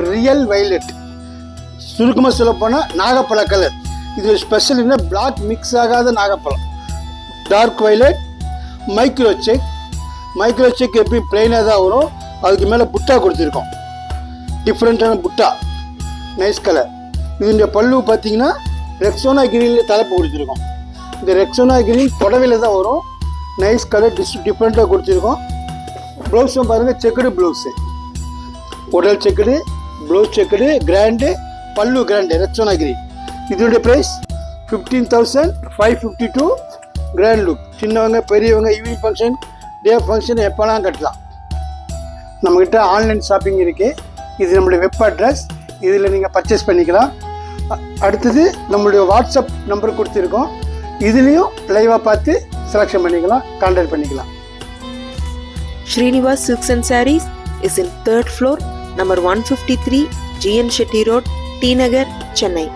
Real violet, சுருக்கமாக சொல்லப்போனால் நாகப்பழ கலர். இது ஸ்பெஷல் என்ன, பிளாக் மிக்ஸ் ஆகாத நாகப்பழம். Dark violet, micro check. Micro check எப்படி பிளெயினாக தான் வரும், அதுக்கு மேலே புட்டா கொடுத்துருக்கோம், டிஃப்ரெண்ட்டான புட்டா, நைஸ் கலர். இதனுடைய பல்லு பார்த்தீங்கன்னா ரெக்ஸோனா கிரீனில் தலைப்பு கொடுத்துருக்கோம். இந்த ரெக்ஸோனா கிரீன் புடவையில் தான் வரும், நைஸ் கலர், டிஃப்ரெண்ட்டாக கொடுத்துருக்கோம். ப்ளவுஸும் பாருங்கள், செக்குடு ப்ளவுஸு, உடல் checked, blouse checked, grand, pallu grand, Rexona green. இதனுடைய ப்ரைஸ் 15,552. Grand look. சின்னவங்க பெரியவங்க ஈவினிங் ஃபங்க்ஷன், டே ஃபங்க்ஷன் எப்போலாம் கட்டலாம். நம்மக்கிட்ட ஆன்லைன் ஷாப்பிங் இருக்குது. இது நம்மளுடைய வெப் அட்ரஸ், இதில் நீங்கள் பர்ச்சேஸ் பண்ணிக்கலாம். அடுத்தது நம்மளுடைய வாட்ஸ்அப் நம்பர் கொடுத்துருக்கோம், இதுலேயும் லைவாக பார்த்து செலெக்ஷன் பண்ணிக்கலாம், கான்டாக்ட் பண்ணிக்கலாம். Srinivas Silks and Sarees is in 3rd floor, number 153, GN Shetty Road, T Nagar, Chennai.